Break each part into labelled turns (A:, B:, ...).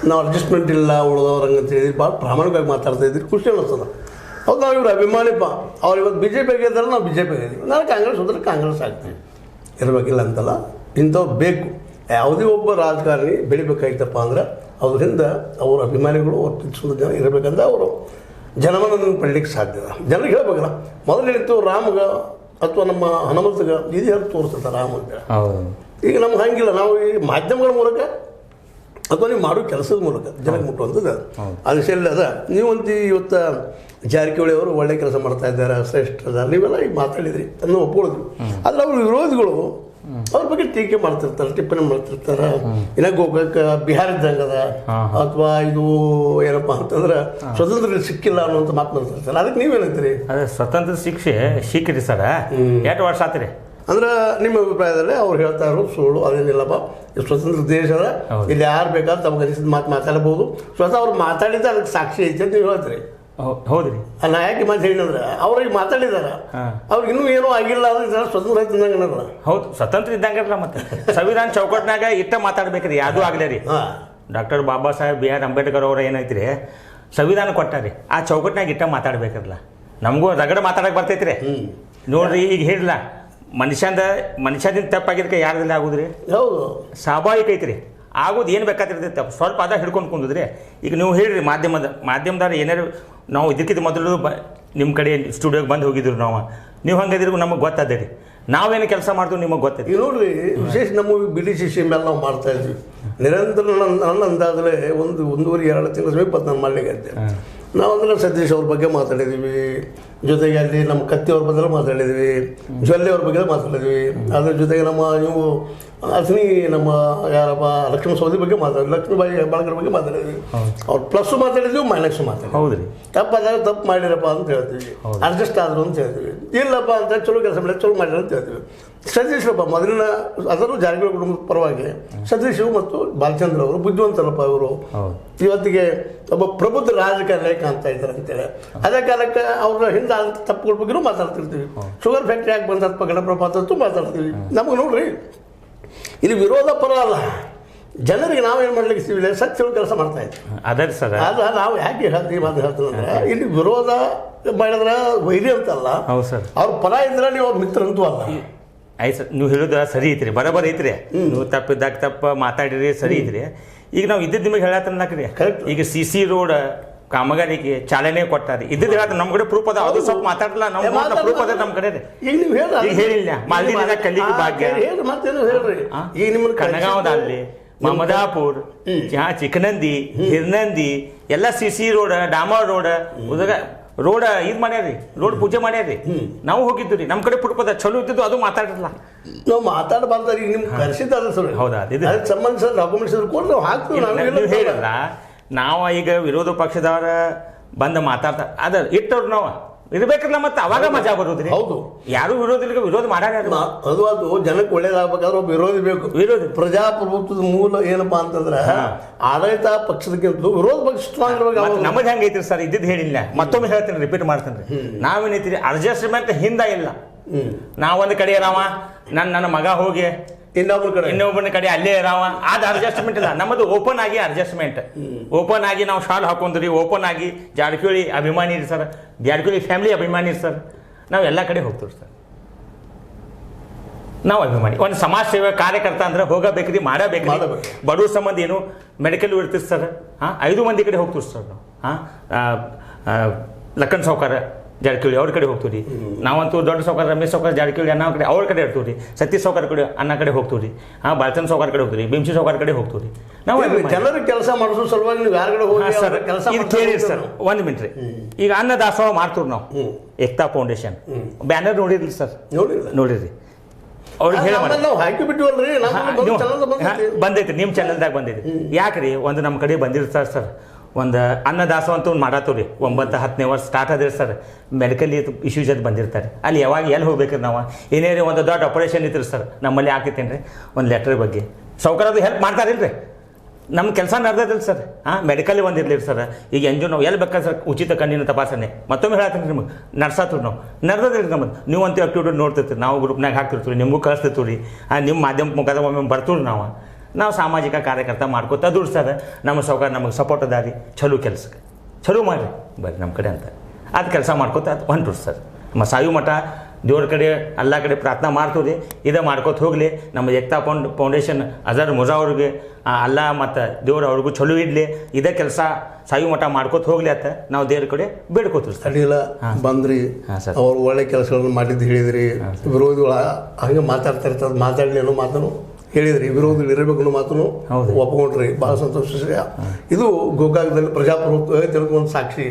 A: ನಾವು ಅಡ್ಜಸ್ಟ್ಮೆಂಟ್ ಇಲ್ಲ ಉಳಿದವ್ರಂಗೆ ಅಂತ ಹೇಳಿದ್ರಿ, ಭಾಳ ಪ್ರಾಮಾಣಿಕವಾಗಿ ಮಾತಾಡ್ತಾ ಇದ್ರಿ, ಖುಷಿ ಅನ್ನಿಸ್ತದ. ಹೌದು, ನಾವು ಇವ್ರು ಅಭಿಮಾನಿಪ್ಪ. ಅವ್ರು ಇವತ್ತು ಬಿ ಜೆ ಪಿಗೆ ಇದ್ದಾರೆ, ನಾವು ಬಿ ಜೆ ಪಿಗೆ ಇದ್ದೀವಿ, ನಾನು ಕಾಂಗ್ರೆಸ್ ಹೋದ್ರೆ ಕಾಂಗ್ರೆಸ್ ಆಗ್ತೀವಿ. ಇರಬೇಕಿಲ್ಲ ಅಂತಲ್ಲ, ಇಂಥವ್ರು ಬೇಕು. ಯಾವುದೇ ಒಬ್ಬ ರಾಜಕಾರಣಿ ಬೆಳಿಬೇಕಾಯ್ತಪ್ಪ ಅಂದ್ರೆ ಅದರಿಂದ ಅವ್ರ ಅಭಿಮಾನಿಗಳು ಅವ್ರು ತಿಳ್ಸೋದು ಜನ ಇರಬೇಕಂತ ಅವರು ಜನಮನನ್ನು ಪಡೀಲಿಕ್ಕೆ ಸಾಧ್ಯ. ಜನರಿಗೆ ಹೇಳ್ಬೇಕಲ್ಲ, ಮೊದಲು ಹೇಳಿತ್ತು ರಾಮಗ ಅಥವಾ ನಮ್ಮ ಹನುಮಂತಗ ಇದು ಹೇಳಿ ತೋರಿಸ್ತಾರೆ ರಾಮ ಅಂತೇಳಿ. ಈಗ ನಮ್ಗೆ ಹಂಗಿಲ್ಲ, ನಾವು ಈ ಮಾಧ್ಯಮಗಳ ಮೂಲಕ ಅಥವಾ ನೀವು ಮಾಡೋ ಕೆಲಸದ ಮೂಲಕ ಜನಕ್ಕೆ ಮುಟ್ಟುವಂಥದ್ದು ಅದು ಶೈಲಿ ಅದ. ನೀವಂತೂ ಇವತ್ತು ಜಾರಕಿಹೊಳಿ ಅವರು ಒಳ್ಳೆ ಕೆಲಸ ಮಾಡ್ತಾ ಇದ್ದಾರೆ, ಶ್ರೇಷ್ಠ ಅದಾರ, ನೀವೆಲ್ಲ ಈಗ ಮಾತಾಡಿದ್ರಿ ಅದನ್ನು ಒಪ್ಕೊಳ್ಳೋದು. ಆದರೆ ಅವ್ರ ವಿರೋಧಿಗಳು ಅವ್ರ ಬಗ್ಗೆ ಟೀಕೆ ಮಾಡ್ತಿರ್ತಾರೆ, ಟಿಪ್ಪಣಿ ಮಾಡ್ತಿರ್ತಾರೆ. ಇನ್ನ ಗೋಕಾಕ ಬಿಹಾರ ಇದ್ದಂಗದ ಅಥವಾ ಇದು ಏನಪ್ಪ ಅಂತಂದ್ರೆ ಸ್ವತಂತ್ರ ಸಿಕ್ಕಿಲ್ಲ ಅನ್ನುವಂಥ ಮಾತು ಮಾಡ್ತಿರ್ತಾರೆ. ಅದಕ್ಕೆ ನೀವೇನಂತೀರಿ?
B: ಅದೇ ಸ್ವತಂತ್ರ ಶಿಕ್ಷೆ ಸಿಕ್ಕಿರಿ ಸರ, ಎಷ್ಟು ವರ್ಷ ಆತ್ರಿ
A: ಅಂದ್ರೆ ನಿಮ್ಮ ಅಭಿಪ್ರಾಯದಲ್ಲಿ ಅವ್ರು ಹೇಳ್ತಾ ಇರೋದು ಸುಳ್ಳು, ಅದೇನಿಲ್ಲಪ್ಪ. ಸ್ವತಂತ್ರ ದೇಶದ ಇಲ್ಲಿ ಯಾರು ಬೇಕಾದ್ರೆ ತಮಗೆ ಅನಿಸಿದ ಮಾತು ಮಾತಾಡ್ಬೋದು. ಸ್ವತಃ ಅವ್ರು ಮಾತಾಡಿದ್ರೆ ಅದಕ್ಕೆ ಸಾಕ್ಷಿ ಐತೆ ಅಂತ ನೀವು ಹೇಳ್ತೀರಿ.
B: ಹೌದ್ರಿ,
A: ನಾ ಯಾಕೆ ಮಾತು ಹೇಳಿದ್ರೆ ಅವ್ರಿಗೆ ಮಾತಾಡಿದಾರ, ಅವ್ರಿಗೆ ಇನ್ನೂ ಏನೂ ಆಗಿಲ್ಲ ಅಂದ್ರೆ ಸ್ವತಂತ್ರ ಇದ್ದಂಗೆ.
B: ಹೌದು, ಸ್ವತಂತ್ರ ಇದ್ದಂಗಲ್ಲ. ಮತ್ತೆ ಸಂವಿಧಾನ ಚೌಕಟ್ನಾಗ ಇಟ್ಟ ಮಾತಾಡ್ಬೇಕ್ರಿ, ಯಾವುದೂ ಆಗಲೇ ರೀ. Doctor Baba Saheb B R Ambedkar ಅವ್ರು ಏನೈತ್ರಿ ಸಂವಿಧಾನ ಕೊಟ್ಟಾರಿ, ಆ ಚೌಕಟ್ನಾಗ ಇಟ್ಟ ಮಾತಾಡ್ಬೇಕಲ್ಲ. ನಮಗೂ ರಗಡ ಮಾತಾಡಕ್ಕೆ ಬರ್ತೈತ್ರಿ. ನೋಡ್ರಿ, ಈಗ ಹೇಳಿಲ್ಲ ಮನುಷ್ಯದಿಂದ ತಪ್ಪಾಗಿದ್ದಕ್ಕೆ ಯಾರದಲ್ಲಿ ಆಗುದ್ರಿ? ಹೌದು, ಸ್ವಾಭಾವಿಕ ಐತ್ರಿ, ಆಗೋದು ಏನು ಬೇಕಾತಿರ್ತೈತೆ. ಸ್ವಲ್ಪ ಅದ ಹಿಡ್ಕೊಂಡು ಕುಂದಿದ್ರಿ. ಈಗ ನೀವು ಹೇಳ್ರಿ ಮಾಧ್ಯಮದವ್ರು ಏನಾರು ನಾವು ಇದಕ್ಕಿಂತ ಮೊದಲು ನಿಮ್ಮ ಕಡೆ ಸ್ಟುಡಿಯೋಗೆ ಬಂದು ಹೋಗಿದ್ರು ನೀವು ಹಂಗದಿರು ನಮಗೆ ಗೊತ್ತದೆ ರೀ. ನಾವೇನು ಕೆಲಸ ಮಾಡ್ತೀವಿ ನಿಮಗೆ ಗೊತ್ತೈತಿ.
A: ಈಗ ನೋಡ್ರಿ, ವಿಶೇಷ ನಮ್ಮ ಬಿ ಡಿ ಸಿ ಸಿ ಮೇಲೆ ನಾವು ಮಾಡ್ತಾ ಇದ್ವಿ ನಿರಂತರ. ನನ್ನ ಅಂದಾಜಲೆ 1.5-2 ತಿಂಗಳ ಸಮೀಪ ನಾನು ಮಾಡಲಿಕ್ಕೆ ನಾವು ಅಂದ್ರೆ ಸತೀಶ್ ಅವ್ರ ಬಗ್ಗೆ ಮಾತಾಡಿದ್ವಿ, ಜೊತೆಗೆ ಅಲ್ಲಿ ನಮ್ಮ ಕತ್ತಿಯವ್ರ ಬಗ್ಗೆ ಮಾತಾಡಿದ್ವಿ, ಜೊಲ್ಲೆಯವ್ರ ಬಗ್ಗೆ ಮಾತಾಡಿದ್ವಿ, ಅದ್ರ ಜೊತೆಗೆ ನಮ್ಮ ನೀವು ಅಸ್ನಿ ನಮ್ಮ ಯಾರಪ್ಪ ಲಕ್ಷ್ಮಣ ಸವದಿ ಬಗ್ಗೆ ಮಾತಾಡಿದ್ವಿ, ಲಕ್ಷ್ಮೀಬಾಯಿ ಹೆಬ್ಬಾಳ್ಕರ್ ಬಗ್ಗೆ ಮಾತಾಡಿದ್ವಿ. ಅವ್ರು ಪ್ಲಸ್ಸು ಮಾತಾಡಿದ್ವಿ, ಮೈನಸ್ಸು ಮಾತಾಡಿದ್ವಿ.
B: ಹೌದ್ರಿ,
A: ತಪ್ಪಾದಾಗ ತಪ್ಪು ಮಾಡಿರಪ್ಪ ಅಂತ ಹೇಳ್ತೀವಿ, ಅಡ್ಜಸ್ಟ್ ಆದ್ರು ಅಂತ ಹೇಳ್ತೀವಿ. ಇಲ್ಲಪ್ಪ ಅಂತ ಚಲೋ ಕೆಲಸ ಮಾಡಿ ಚಲೋ ಮಾಡಿರ ಅಂತ ಹೇಳ್ತೀವಿ. ಸತೀಶ್ರಪ್ಪ ಮೊದಲಿನ ಅದರಲ್ಲೂ ಜಾರಕಿಹೊಳಿ ಕುಟುಂಬದ ಪರವಾಗಿ ಸತೀಶು ಮತ್ತು ಬಾಲಚಂದ್ರ ಅವರು ಬುದ್ಧಿವಂತರಪ್ಪ. ಇವರು ಇವತ್ತಿಗೆ ಒಬ್ಬ ಪ್ರಬುದ್ಧ ರಾಜಕಾರಣಿ ಕಾಣ್ತಾ ಇದ್ದಾರೆ ಅಂತೇಳಿ ಅದೇ ಕಾಲಕ್ಕೆ ಅವ್ರ ಹಿಂದೆ ತಪ್ಪುಗಳ ಬಗ್ಗೆನೂ ಮಾತಾಡ್ತಿರ್ತೀವಿ. ಶುಗರ್ ಫ್ಯಾಕ್ಟ್ರಿ ಯಾಕೆ ಬಂದಪ್ಪ ಗಣಪ್ರಪಾತ ಅಂತೂ ಮಾತಾಡ್ತೀವಿ. ನಮಗೆ ನೋಡ್ರಿ, ಇಲ್ಲಿ ವಿರೋಧ ಪರ ಅಲ್ಲ, ಜನರಿಗೆ ನಾವೇನು ಮಾಡ್ಲಿಕ್ಕೆ ಸತ್ಯ ಕೆಲಸ ಮಾಡ್ತಾ ಇದ್ವಿ.
B: ಅದೇ ಸರ್,
A: ಅದ ನಾವು ಯಾಕೆ ಹೇಳ್ತೀವಿ ಮಾತು ಹೇಳ್ತೀವಿ ಅಂದ್ರೆ ಇಲ್ಲಿ ವಿರೋಧ ಮಾಡಿದ್ರೆ ವೈರಿ ಅಂತಲ್ಲ.
B: ಹೌದು ಸರ್,
A: ಅವ್ರ ಪರ ಇದ್ರೆ ನೀವು ಅವ್ರ ಮಿತ್ರ ಅಂತೂ ಅಲ್ಲ.
B: ಆಯ್ತು ಸರ್, ನೀವು ಹೇಳೋದು ಸರಿ ಐತ್ರಿ, ಬರೋಬ್ಬರ ಐತ್ರಿ. ನೀವು ತಪ್ಪಿದ್ದಾಗ ತಪ್ಪ ಮಾತಾಡಿರಿ, ಸರಿ ಐತ್ರಿ. ಈಗ ನಾವು ಇದ್ದಿದ್ದು ನಿಮಗೆ ಹೇಳತ್ತನ್ರಿ, ಈಗ CC ರೋಡ್ ಕಾಮಗಾರಿಗೆ ಚಾಲನೆ ಕೊಟ್ಟಾರಿ, ಇದ್ದಿದ್ದು ಹೇಳತ್ತ. ನಮ್ಮ ಕಡೆ ಪ್ರೂಫ್ ಅದ, ಅದು ಸ್ವಲ್ಪ ಮಾತಾಡಲ್ಲ, ನಮ್ಮ ಪ್ರೂಫ್ ಅದ ನಮ್ಮ ಕಡೆ.
A: ಈಗ ನೀವು
B: ಹೇಳಿಲ್ಲ ಮಾಲಿನ್ಯದ ಕಲ್ಲಿಗೆ ಭಾಗ್ಯ,
A: ಈಗ ನಿಮ್ಮ
B: ಕನಗಾಂವದಲ್ಲಿ ಮಮದಾಪುರ್, ಚಿಕ್ಕನಂದಿ, ಹಿರ್ನಂದಿ ಎಲ್ಲ CC ರೋಡ್, ಡಾಮರ್ ರೋಡ್ ಇದು ಮಾಡ್ಯಾರಿ, ರೋಡ್ ಪೂಜೆ ಮಾಡ್ಯಾರಿ. ನಾವು ಹೋಗಿದ್ದು ರೀ, ನಮ್ಮ ಕಡೆ ಪುಟ್ಪದ ಚಲೋ ಇದ್ದಿದ್ದು, ಅದು ಮಾತಾಡಿರಲ್ಲ.
A: ನಾವು ಮಾತಾಡಬಾರ್ದು. ಈಗ ನಿಮ್ಗೆ ಕರೆಸಿದ ಸರ್,
B: ಹೌದಾ, ಅದಕ್ಕೆ
A: ಸಂಬಂಧಿಸಿದ ಡಾಕ್ಯುಮೆಂಟ್ಸ್ ಕೊಟ್ಟು ನಾವು ಹಾಕ್ತೀವಿ.
B: ನೀವು ಹೇಳಿಲ್ಲ, ನಾವು ಈಗ ವಿರೋಧ ಪಕ್ಷದವರ ಬಂದು ಮಾತಾಡ್ತಾ ಅದ ಇಟ್ಟವ್ರು ನಾವು ಇರ್ಬೇಕಲ್ಲ, ಮತ್ತೆ ಅವಾಗ ಮಜಾ ಬರೋದ್ರಿ.
A: ಹೌದು,
B: ಯಾರು ವಿರೋಧ ಮಾಡ್ಯಾರ.
A: ಅದು ಜನಕ್ಕೆ ಒಳ್ಳೇದಾಗಬೇಕಾದ್ರೆ ಒಬ್ಬ ವಿರೋಧಿ ಬೇಕು. ಪ್ರಜಾಪ್ರಭುತ್ವದ ಮೂಲ ಏನಪ್ಪಾ ಅಂತಂದ್ರೆ ಆಡಳಿತ ಪಕ್ಷದಕ್ಕಿಂತ ವಿರೋಧ ಪಕ್ಷ
B: ನಮ್ಮದು ಹೆಂಗೈತ್ರಿ ಸರ್, ಇದ್ದಿದ್ದು ಹೇಳಿಲ್ಲ. ಮತ್ತೊಮ್ಮೆ ಹೇಳ್ತೀನಿ, ರಿಪೀಟ್ ಮಾಡ್ತೇನೆ. ನಾವೇನೈತಿ ಅಡ್ಜಸ್ಟ್ಮೆಂಟ್ ಹಿಂದ ಇಲ್ಲ. ನಾವೊಂದು ಕಡೆ ನನ್ನ ಮಗ ಹೋಗಿ ಇನ್ನೊಬ್ಬನ ಕಡೆ ಅಲ್ಲೇ ಇರಾವ, ಅದು ಅಡ್ಜಸ್ಟ್ಮೆಂಟ್ ಇಲ್ಲ. ನಮ್ಮದು ಓಪನ್ ಆಗಿ ಅಡ್ಜಸ್ಟ್ಮೆಂಟ್, ಓಪನ್ ಆಗಿ ನಾವು ಶಾಲ್ ಹಾಕೊಂಡ್ರಿ, ಓಪನ್ ಆಗಿ ಜಾರಕಿಹೊಳಿ ಅಭಿಮಾನಿ ಇರಿ ಸರ್, ಜಾರಕಿಹೊಳಿ ಫ್ಯಾಮಿಲಿ ಅಭಿಮಾನಿ ಇರಿ ಸರ್. ನಾವು ಎಲ್ಲ ಕಡೆ ಹೋಗ್ತೀವಿ ಸರ್, ನಾವು ಅಭಿಮಾನಿ. ಒಂದು ಸಮಾಜ ಸೇವೆ ಕಾರ್ಯಕರ್ತ ಅಂದ್ರೆ ಹೋಗಬೇಕ್ರಿ, ಮಾಡಬೇಕ್ರಿ. ಬಡವ್ರ ಸಂಬಂಧ ಏನು ಮೆಡಿಕಲ್ ಇರ್ತೀವಿ ಸರ್. 5 ಮಂದಿ ಕಡೆ ಹೋಗ್ತೀವಿ ಸರ್ ನಾವು. ಲಕ್ಕನ್ ಸಾವ್ಕಾರ ಜಾರಕಿಹೊಳಿ ಅವ್ರ ಕಡೆ ಹೋಗ್ತೀವಿ ರೀ. ನಾವಂತೂ ದೊಡ್ಡ ಸಾವ್ಕಾರ ರಮೇಶ್ ಸಾವ್ಕಾರ ಜಾರಕಿಹೊಳಿ ಅನ್ನ ಕಡೆ ಅವ್ರ ಕಡೆ ಇರ್ತೀವಿ ರೀ. ಸತೀಶ್ ಸಾವ್ಕಾರ ಕಡೆ ಅನ್ನ ಕಡೆ ಹೋಗ್ತೀವಿ ರೀ. ಬಾಲಚಂದ್ರ ಸಾವ್ಕಾರ ಕಡೆ ಹೋಗ್ತೀವಿ ರೀ, ಭೀಮಸಿ ಸಾವ್ಕಾರ ಕಡೆ ಹೋಗ್ತೀವಿ ರೀ. ನಾವು
A: ಜನರ ಕೆಲಸ ಮಾಡಿಸೋ ಸಲುವಾಗಿ ನೀವು ಯಾರ ಕಡೆ ಹೋಗಿ
B: ಸರ್ ಇದು ಕೇಳಿ ಸರ್, 1 ಮಿನಿಟ್ ರೀ. ಈಗ ಅನ್ನ ದಾಸೋಹ ಮಾಡ್ತೀವಿ ನಾವು, ಏಕ್ತಾ ಫೌಂಡೇಶನ್ ಬ್ಯಾನರ್ ನೋಡಿರ್ಲಿ ಸರ್? ನೋಡಿರಿ. ಅವ್ರಿಗೆ ಹೇಳಿ
A: ಹಾಕಿ ಬಿಟ್ಟಿವಲ್ರಿ,
B: ಬಂದೈತಿ, ನಿಮ್ಮ ಚಾನಲ್ದಾಗ ಬಂದೈತಿ. ಯಾಕ್ರಿ ಒಂದು ನಮ್ಮ ಕಡೆ ಬಂದಿರ್ತಾರೆ ಸರ್, ಒಂದು ಅನ್ನದಾಸೋಹ ಅಂತ ಒಂದು ಮಾಡತ್ತವ್ರಿ. 9-10ನೇ ವರ್ಷ ಸ್ಟಾರ್ಟ್ ಆದ್ರೆ ಸರ್, ಮೆಡಿಕಲ್ ಇಶ್ಯೂಸ್ ಅದು ಬಂದಿರ್ತಾರೆ. ಅಲ್ಲಿ ಯಾವಾಗ ಎಲ್ಲಿ ಹೋಗ್ಬೇಕ್ರಿ ನಾವು? ಏನೇ ರೀ ಒಂದು ದೊಡ್ಡ ಆಪರೇಷನ್ ಇತ್ತು ಸರ್, ನಮ್ಮಲ್ಲಿ ಹಾಕಿತ್ತೇನೆ ರೀ ಒಂದು ಲೆಟ್ರ್ ಬಗ್ಗೆ. ಸಾವ್ಕಾರ ಅದು ಹೆಲ್ಪ್ ಮಾಡ್ತಾರಿಲ್ರಿ, ನಮ್ಮ ಕೆಲಸ ನಡೆದಿಲ್ಲ ಸರ್. Medical ಒಂದಿರ್ಲಿರಿ sir. ಈಗ ಎಂಜು ನಾವು ಎಲ್ಲಿ ಬೇಕಾದ್ರೆ ಸರ್ ಉಚಿತ ಕಣ್ಣಿನ ತಪಾಸಣೆ, ಮತ್ತೊಮ್ಮೆ ಹೇಳ್ತೀನಿ ನಿಮಗೆ, ನಡ್ಸಾತ್ರಿ ನಾವು ನಡೆದಿಲ್ಲ ನಮ್ಮದು. ನೀವು ಅಂತ ಆಕ್ಟಿವಿಟಿ ನೋಡ್ತಿರ್ತೀರಿ, ನಾವು ಗ್ರೂಪ್ನಾಗ ಹಾಕ್ತಿರ್ತೀವಿ, ನಿಮಗೂ ಕಳಿಸ್ತಿರ್ತೀವಿ ರೀ. ನಿಮ್ಮ ಮಾಧ್ಯಮ ಮುಖಾಂತರ ಒಮ್ಮೆ ಬರ್ತೀವಿ ನಾವು. ನಾವು ಸಾಮಾಜಿಕ ಕಾರ್ಯಕರ್ತ ಮಾಡ್ಕೋತ ದುಡಿಸ್ತಾರೆ. ನಮ್ಮ ಸೌಕರ್ಯ ನಮಗೆ ಸಪೋರ್ಟ್ ಅದ ರೀ ಚಲೋ ಕೆಲಸಕ್ಕೆ ಚಲೋ ಮಾಡಿರಿ ಬರ್ರಿ ನಮ್ಮ ಕಡೆ ಅಂತ ಅದು ಕೆಲಸ ಮಾಡ್ಕೋತ ಅದು ಹೊಂಟ್ರು ಸರ್. ನಮ್ಮ ಸಾಯು ಮಠ ದೇವ್ರ ಕಡೆ ಎಲ್ಲ ಕಡೆ ಪ್ರಾರ್ಥನಾ ಮಾಡ್ತೀವಿ ರೀ. ಇದೇ ಮಾಡ್ಕೋತ ಹೋಗಲಿ. ನಮ್ಮ ಏಕ್ತಾ ಫೌಂಡೇಶನ್ ಅಜರ್ ಮುಜಾ ಅವ್ರಿಗೆ ಅಲ್ಲ ಮತ್ತು ದೇವ್ರು ಅವ್ರಿಗೂ ಚಲೋ ಇಡಲಿ. ಇದೇ ಕೆಲಸ ಸಾಯು ಮಠ ಮಾಡ್ಕೋತ ಹೋಗ್ಲಿ ಅಂತ ನಾವು ದೇವ್ರ ಕಡೆ ಬೇಡ್ಕೋತೀವಿ ಸರ್.
A: ಅಡ್ಡಿಲ್ಲ ಬಂದ್ರಿ, ಅವ್ರು ಒಳ್ಳೆ ಕೆಲಸಗಳನ್ನು ಮಾಡಿದ್ದು ಹೇಳಿದ್ರಿ. ವಿರೋಧಿಗಳ ಹಂಗೆ ಮಾತಾಡ್ತಾ ಇರ್ತದೆ, ಮಾತಾಡಲಿ ಅನ್ನೋ ಮಾತನ್ನು ಹೇಳಿದ್ರಿ. ವಿರೋಧಿಗಳು ಇರಬೇಕು ಅನ್ನೋ ಮಾತನ್ನು ಒಪ್ಕೊಂಡ್ರಿ. ಭಾಳ ಸಂತೋಷ. ಇದು ಗೋಕಾಕದಲ್ಲಿ ಪ್ರಜಾಪ್ರಭುತ್ವ ತಿಳ್ಕೊಂಡು ಸಾಕ್ಷಿ.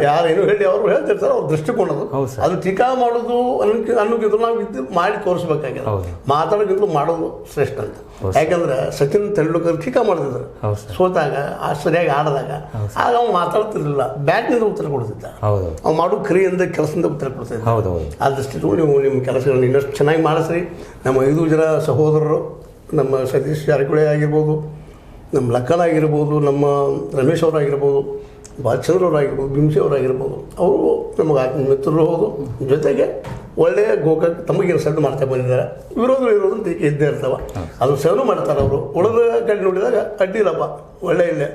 A: ಯಾರೇನು ಹೇಳಿ ಅವರು ಹೇಳ್ತಿರ್ತಾರೆ, ಅವ್ರ ದೃಷ್ಟಿಕೋನದು. ಅದು ಟೀಕಾ ಮಾಡೋದು ಅನ್ನೋಕ್ಕಿಂತ ನಾವು ಇದು ಮಾಡಿ ತೋರಿಸ್ಬೇಕಾಗಿದೆ. ಮಾತಾಡೋಕ್ಕಿಂತ ಮಾಡೋದು ಶ್ರೇಷ್ಠ ಅಂತ. ಯಾಕಂದ್ರೆ ಸಚಿನ್ ತೆಂಡೂಲ್ಕರ್ ಟೀಕಾ ಮಾಡ್ತಿದ್ರು ಸೋತಾಗ, ಸರಿಯಾಗಿ ಆಡಿದಾಗ. ಆಗ ಅವ್ನು ಮಾತಾಡ್ತಿರ್ಲಿಲ್ಲ, ಬ್ಯಾಟ್ನಿಂದ ಉತ್ತರ ಕೊಡ್ತಿದ್ದ. ಅವ್ನು ಮಾಡೋ ಕ್ರಿಯೆಯಿಂದ ಕೆಲಸದಿಂದ ಉತ್ತರ ಕೊಡ್ತಿದ್ದ. ಆ ದೃಷ್ಟಿಕೊಂಡು ನೀವು ನಿಮ್ಮ ಕೆಲಸಗಳನ್ನ ಇನ್ನಷ್ಟು ಚೆನ್ನಾಗಿ ಮಾಡಿಸ್ರಿ. ನಮ್ಮ 5 ಜನ ಸಹೋದರರು, ನಮ್ಮ ಸತೀಶ್ ಜಾರಕಿಹೊಳಿ ಆಗಿರ್ಬೋದು, ನಮ್ಮ ಲಕ್ಕಣ ಆಗಿರ್ಬೋದು, ನಮ್ಮ ರಮೇಶ್ ಅವರಾಗಿರ್ಬೋದು, ಬಾಲಚಂದ್ರ ಅವರಾಗಿರ್ಬೋದು, ಬಿಂಸಿ ಅವರಾಗಿರ್ಬೋದು, ಅವರು ನಮಗೆ ಆತ್ಮೀಯ ಮಿತ್ರರು ಹೌದು. ಜೊತೆಗೆ ಒಳ್ಳೆಯ ಗೋಕಾಕ್ ತಮಗೇನು ಸದ್ದು ಮಾಡ್ತಾ ಬಂದಿದ್ದಾರೆ. ವಿರೋಧಗಳು ಇರೋದು ಇದ್ದೇ ಇರ್ತಾವೆ, ಅದು ಸಹನು ಮಾಡ್ತಾರೆ ಅವರು. ಉಳಿದ ಕಡೆ ನೋಡಿದಾಗ ಅಡ್ಡಿ ಇಲ್ಲಪ್ಪ, ಒಳ್ಳೆ ಇಲ್ಲೇ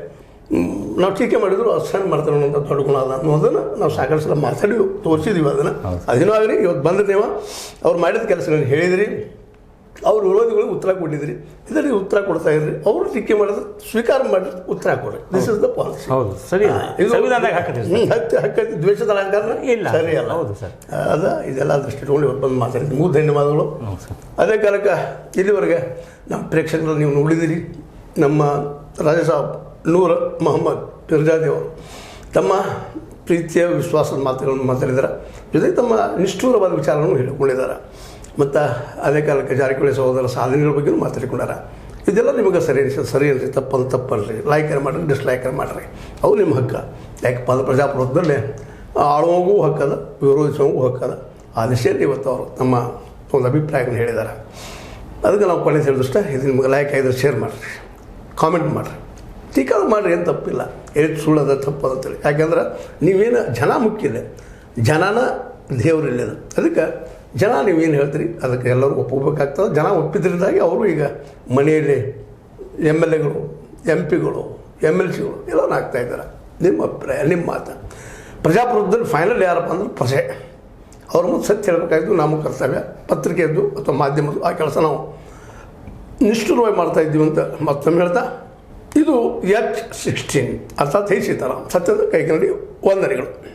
A: ನಾವು ಟೀಕೆ ಮಾಡಿದ್ರು ಅದು ಸಣ್ಣ ಮಾಡ್ತಾರೆ ಅನ್ನೋಂಥ ದೊಡ್ಡ ಗುಣ ಅದ ಅನ್ನೋದನ್ನು ನಾವು ಸಾಕಷ್ಟು ಸಲ ಮಾತಾಡಿ ತೋರಿಸಿದ್ದೀವಿ. ಅದೇನೋ ಆಗಲಿ, ಇವತ್ತು ಬಂದ್ರೆ ನೀವು ಅವ್ರು ಮಾಡಿದ ಕೆಲಸಗಳನ್ನ ಹೇಳಿದಿರಿ, ಅವ್ರ ವಿರೋಧಿಗಳಿಗೆ ಉತ್ತರ ಕೊಟ್ಟಿದ್ರಿ. ಇದರಲ್ಲಿ ಉತ್ತರ ಕೊಡ್ತಾ ಇದ್ರಿ. ಅವರು ಟೀಕೆ ಮಾಡಿದ್ರೆ ಸ್ವೀಕಾರ ಮಾಡಿ ಉತ್ತರ ಕೊಡ್ರಿ. This is the policy.
B: ಹೌದು, ಸರಿ.
A: ಹಕ್ಕೈತಿ, ದ್ವೇಷದ ಅಲಂಕಾರ ಇಲ್ಲ, ಸರಿ ಅಲ್ಲ. ಹೌದು ಸರ್, ಅದ ಇದೆಲ್ಲ ದೃಷ್ಟಿಟ್ಕೊಂಡು ಇವತ್ತು ಬಂದು ಮಾತಾಡಿದ್ವಿ. 3 ಧನ್ಯವಾದಗಳು. ಅದೇ ಕಾಲಕ್ಕೆ ಇಲ್ಲಿವರೆಗೆ ನಮ್ಮ ಪ್ರೇಕ್ಷಕರು ನೀವು ನೋಡಿದಿರಿ. ನಮ್ಮ ರಾಜಾ ಸಾಬ್ ನೂರ್ ಮೊಹಮ್ಮದ್ ಪಿರ್ಜಾದಿ ಅವರು ತಮ್ಮ ಪ್ರೀತಿಯ ವಿಶ್ವಾಸದ ಮಾತುಗಳನ್ನು ಮಾತಾಡಿದ್ದಾರೆ. ಜೊತೆಗೆ ತಮ್ಮ ನಿಷ್ಠೂರವಾದ ವಿಚಾರವನ್ನು ಹೇಳಿಕೊಂಡಿದ್ದಾರೆ. ಮತ್ತು ಅದೇ ಕಾಲಕ್ಕೆ ಜಾರಕಿಹೊಳಿ ಸಹೋದರ ಸಾಧನೆಗಳ ಬಗ್ಗೆಯೂ ಮಾತಾಡಿಕೊಂಡಾರ. ಇದೆಲ್ಲ ನಿಮಗೆ ಸರಿ ಅನ್ರಿ, ತಪ್ಪಲ್ರಿ. ಲೈಕರ್ ಮಾಡಿರಿ, ಡಿಸ್ಲೈಕರ್ ಮಾಡಿರಿ, ಅವು ನಿಮ್ಮ ಹಕ್ಕ. ಯಾಕಪ್ಪ ಅಂದ್ರೆ ಪ್ರಜಾಪ್ರಭುತ್ವದಲ್ಲಿ ಆಳುವಾಗೂ ಹಕ್ಕದ, ವಿರೋಧಿಸುವಾಗೂ ಹಕ್ಕದ. ಆ ದಿಶೆಯಲ್ಲಿ ಇವತ್ತು ಅವರು ನಮ್ಮ ಒಂದು ಅಭಿಪ್ರಾಯವನ್ನು ಹೇಳಿದ್ದಾರೆ. ಅದಕ್ಕೆ ನಾವು ಕೊನೆ ಹೇಳಿದಷ್ಟ ಇದು ನಿಮಗೆ ಲೈಕ್ ಆಗಿದ್ರೆ ಶೇರ್ ಮಾಡಿರಿ, ಕಾಮೆಂಟ್ ಮಾಡಿರಿ, ಟೀಕಾ ಮಾಡಿರಿ, ಏನು ತಪ್ಪಿಲ್ಲ. ಎಷ್ಟು ಸುಳ್ಳದ ತಪ್ಪದ ಅಂತೇಳಿ. ಯಾಕೆಂದ್ರೆ ನೀವೇನು ಜನ ಮುಖ್ಯ ಇದೆ, ಜನನ ದೇವರಿಲ್ಲದ. ಅದಕ್ಕೆ ಜನ ನೀವೇನು ಹೇಳ್ತೀರಿ ಅದಕ್ಕೆ ಎಲ್ಲರೂ ಒಪ್ಪಬೇಕಾಗ್ತದೆ. ಜನ ಒಪ್ಪಿದ್ರಿಂದಾಗಿ ಅವರು ಈಗ ಮನೆಯಲ್ಲಿ MLAಗಳು, MP ಗಳು, MLCಗಳು ಎಲ್ಲರೂ ಆಗ್ತಾಯಿದ್ದಾರೆ. ನಿಮ್ಮ ಅಭಿಪ್ರಾಯ, ನಿಮ್ಮ ಮಾತು. ಪ್ರಜಾಪ್ರಭುತ್ವದಲ್ಲಿ ಫೈನಲ್ ಯಾರಪ್ಪ ಅಂದ್ರೆ ಪ್ರಜೆ. ಅವ್ರ ಮುಂದೆ ಸತ್ಯ ಹೇಳಬೇಕಾಗಿದ್ದು ನಮ್ಮ ಕರ್ತವ್ಯ. ಪತ್ರಿಕೆಯದ್ದು ಅಥವಾ ಮಾಧ್ಯಮದ್ದು ಆ ಕೆಲಸ ನಾವು ನಿಷ್ಠುರವಾಗಿ ಮಾಡ್ತಾಯಿದ್ದೀವಿ ಅಂತ ಮತ್ತೊಮ್ಮೆ ಹೇಳ್ತಾ, ಇದು H16 ಅರ್ಥಾತ್ ಹೇ ಸೀತಾರಾಮ್, ಸತ್ಯದ ಕೈಗನ್ನಡಿ ವಂದನೆಗಳು.